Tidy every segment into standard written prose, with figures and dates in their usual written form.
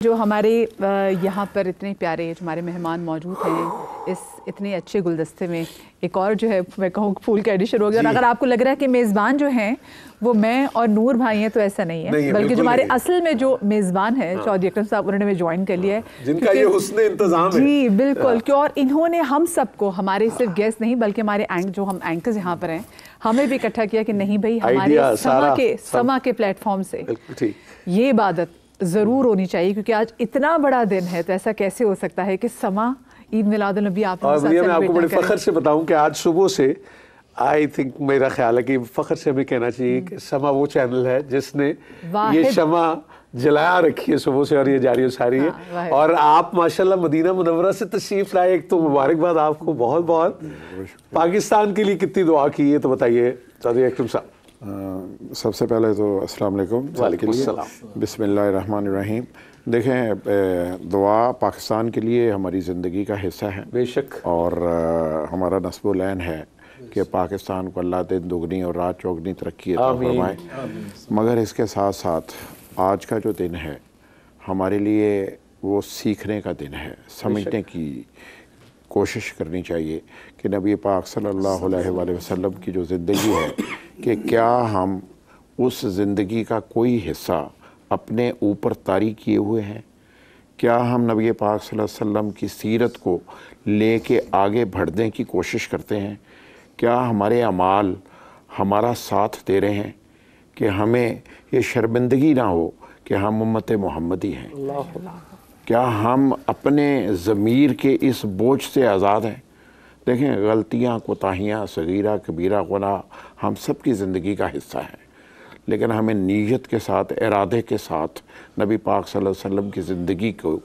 جو ہمارے یہاں پر اتنے پیارے جو ہمارے مہمان موجود ہیں اس اتنے اچھے گلدستے میں ایک اور جو ہے میں کہوں پھول کا ایڈیشن ہو گیا، اور اگر آپ کو لگ رہا ہے کہ میزبان جو ہیں وہ میں اور نور بھائی ہیں تو ایسا نہیں ہے، بلکہ جو ہمارے اصل میں جو میزبان ہے چودھری اکرم صاحب انہوں نے ہمیں جوائن کر لیا ہے، جن کا یہ حسن انتظام ہے۔ جی بالکل، کہ اور انہوں نے ہم سب کو، ہمارے صرف گیسٹ نہیں بلکہ ہمارے جو ہم اینکرز یہاں پر ہیں، ہمیں بھی اکٹھا کیا کہ نہیں بھائی ہمارے سما کے پلیٹ فارم سے یہ عبادت ضرور ہونی چاہیے، کیونکہ آج اتنا بڑا دن ہے تو ایسا کیسے ہو سکتا ہے کہ سما عید میلاد النبی آپ اور میں آپ کو بڑے فخر سے بتاؤں کہ آج صبح سے آئی تھنک میرا خیال ہے کہ فخر سے ہمیں کہنا چاہیے کہ سما وہ چینل ہے جس نے یہ شمع جلایا رکھی ہے صبح سے اور یہ جاری و ساری ہے، اور آپ ماشاءاللہ مدینہ منورہ سے تشریف لائے، ایک تو مبارکباد آپ کو بہت بہت۔ پاکستان کے لیے کتنی دعا کی ہے تو بتائیے چودھری اکرم صاحب۔ سب سے پہلے تو السلام علیکم۔ وعلیکم السلام۔ بسم اللہ الرحمن الرحیم۔ دیکھیں، دعا پاکستان کے لیے ہماری زندگی کا حصہ ہے، بے شک، اور ہمارا نصب العین ہے کہ پاکستان کو اللہ دن دگنی اور رات چوگنی ترقی عطا فرمائے۔ مگر اس کے ساتھ ساتھ آج کا جو دن ہے ہمارے لیے وہ سیکھنے کا دن ہے، سمجھنے کی کوشش کرنی چاہیے کہ نبی پاک صلی اللہ علیہ وآلہ وسلم کی جو زندگی ہے کہ کیا ہم اس زندگی کا کوئی حصہ اپنے اوپر طاری کیے ہوئے ہیں، کیا ہم نبی پاک صلی اللہ علیہ وسلم کی سیرت کو لے کے آگے بڑھنے کی کوشش کرتے ہیں، کیا ہمارے اعمال ہمارا ساتھ دے رہے ہیں کہ ہمیں یہ شرمندگی نہ ہو کہ ہم امت محمدی ہیں، کیا ہم اپنے ضمیر کے اس بوجھ سے آزاد ہیں۔ دیکھیں، غلطیاں، کوتاہیاں، صغیرہ کبیرہ گناہ ہم سب کی زندگی کا حصہ ہے، لیکن ہمیں نیت کے ساتھ، ارادے کے ساتھ نبی پاک صلی اللہ علیہ وسلم کی زندگی کو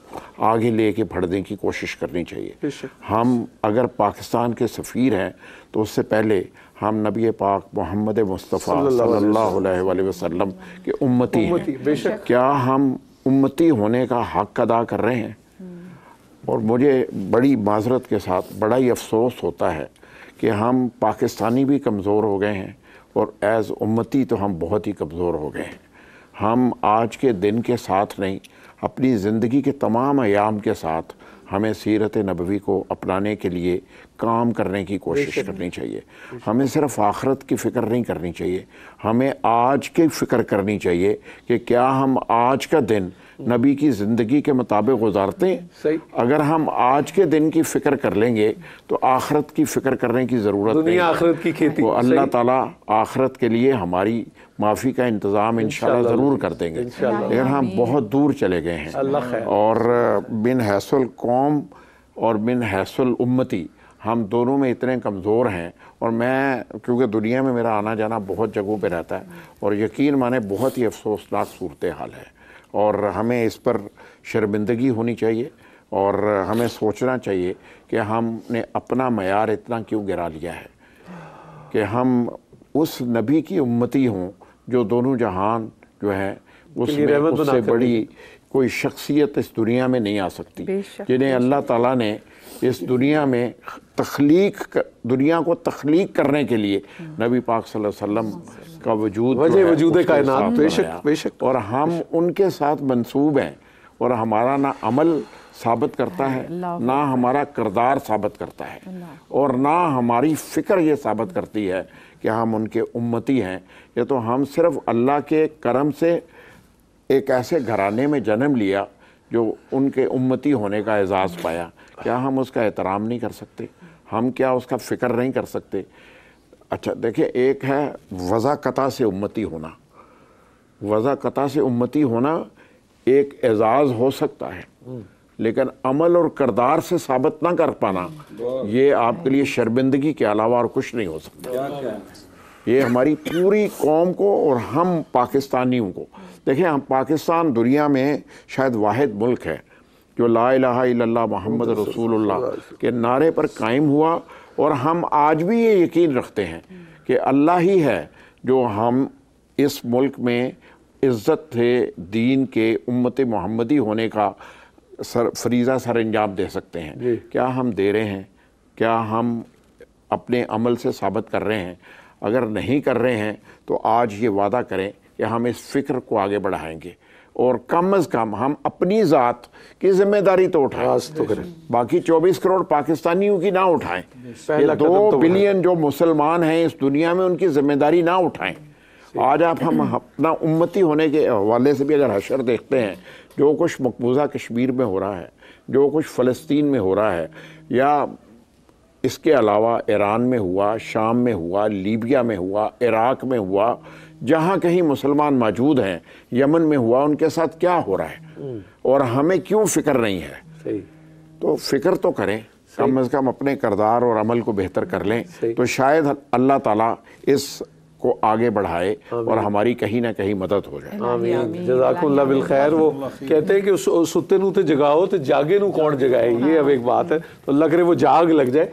آگے لے کے بڑھنے کی کوشش کرنی چاہیے۔ ہم اگر پاکستان کے سفیر ہیں تو اس سے پہلے ہم نبی پاک محمد مصطفیٰ صلی اللہ علیہ وآلہ وسلم کے امتی ہیں۔ کیا ہم امتی ہونے کا حق ادا کر رہے ہیں؟ اور مجھے بڑی معذرت کے ساتھ بڑا ہی افسوس ہوتا ہے کہ ہم پاکستانی بھی کمزور ہو گئے ہیں، اور ایز امتی تو ہم بہت ہی کمزور ہو گئے ہیں۔ ہم آج کے دن کے ساتھ نہیں، اپنی زندگی کے تمام ایام کے ساتھ ہمیں سیرت نبوی کو اپنانے کے لیے کام کرنے کی کوشش کرنی چاہیے۔ ہمیں صرف آخرت کی فکر نہیں کرنی چاہیے، ہمیں آج کی فکر کرنی چاہیے کہ کیا ہم آج کا دن نبی کی زندگی کے مطابق گزارتے ہیں۔ اگر ہم آج کے دن کی فکر کر لیں گے تو آخرت کی فکر کرنے کی ضرورت نہیں۔ دنیا آخرت کی کھیتی، وہ اللہ تعالیٰ آخرت کے لیے ہماری معافی کا انتظام انشاءاللہ ضرور کر دیں گے، لیکن ہم بہت دور چلے گئے ہیں، اور من حیث القوم اور من حیث الامتی ہم دونوں میں اتنے کمزور ہیں۔ اور میں کیونکہ دنیا میں میرا آنا جانا بہت جگہوں پہ رہتا ہے، اور یقین مانے بہت ہی افسوسناک صورتحال ہے، اور ہمیں اس پر شرمندگی ہونی چاہیے، اور ہمیں سوچنا چاہیے کہ ہم نے اپنا معیار اتنا کیوں گرا لیا ہے کہ ہم اس نبی کی امتی ہوں جو دونوں جہان جو ہے اس سے بڑی کوئی شخصیت اس دنیا میں نہیں آ سکتی، جنہیں اللہ تعالیٰ نے اس دنیا میں دنیا کو تخلیق کرنے کے لیے نبی پاک صلی اللہ علیہ وسلم کا وجود کائنات، بے شک، اور ہم ان کے ساتھ منسوب ہیں، اور ہمارا نہ عمل ثابت کرتا ہے، نہ ہمارا کردار ثابت کرتا ہے، اور نہ ہماری فکر یہ ثابت کرتی ہے کہ ہم ان کے امتی ہیں۔ یہ تو ہم صرف اللہ کے کرم سے ایک ایسے گھرانے میں جنم لیا جو ان کے امتی ہونے کا اعزاز پایا، کیا ہم اس کا احترام نہیں کر سکتے؟ ہم کیا اس کا فکر نہیں کر سکتے؟ اچھا دیکھیں، ایک ہے وضع قطع سے امتی ہونا، وضع قطع سے امتی ہونا ایک اعزاز ہو سکتا ہے، لیکن عمل اور کردار سے ثابت نہ کر پانا یہ آپ کے لیے شرمندگی کے علاوہ اور کچھ نہیں ہو سکتا۔ یہ ہماری پوری قوم کو اور ہم پاکستانیوں کو، دیکھیں ہم پاکستان دنیا میں شاید واحد ملک ہے جو لا الہ الا اللہ محمد رسول اللہ کے نعرے پر قائم ہوا، اور ہم آج بھی یہ یقین رکھتے ہیں کہ اللہ ہی ہے جو ہم اس ملک میں عزت سے دین کے امت محمدی ہونے کا فریضہ سر انجام دے سکتے ہیں۔ کیا ہم دے رہے ہیں؟ کیا ہم اپنے عمل سے ثابت کر رہے ہیں؟ اگر نہیں کر رہے ہیں تو آج یہ وعدہ کریں کہ ہم اس فکر کو آگے بڑھائیں گے، اور کم از کم ہم اپنی ذات کی ذمہ داری تو اٹھائیں، باقی 24 کروڑ پاکستانیوں کی نہ اٹھائیں، 2 بلین جو مسلمان ہیں اس دنیا میں ان کی ذمہ داری نہ اٹھائیں۔ آج آپ ہم اپنا امتی ہونے کے حوالے سے بھی اگر حشر دیکھتے ہیں، جو کچھ مقبوضہ کشمیر میں ہو رہا ہے، جو کچھ فلسطین میں ہو رہا ہے، یا اس کے علاوہ ایران میں ہوا، شام میں ہوا، لیبیا میں ہوا، عراق میں ہوا، جہاں کہیں مسلمان موجود ہیں، یمن میں ہوا، ان کے ساتھ کیا ہو رہا ہے اور ہمیں کیوں فکر نہیں ہے؟ تو فکر تو کریں، کم از کم اپنے کردار اور عمل کو بہتر کر لیں، تو شاید اللہ تعالیٰ اس کو آگے بڑھائے اور ہماری کہیں نہ کہیں مدد ہو جائے۔ آمین، جزاکم اللہ بالخیر۔ وہ کہتے ہیں کہ ستے نو تے جگاؤ تے جاگے نو کون جگائے، یہ اب ایک بات ہے، تو اللہ کرے وہ جاگ لگ جائے۔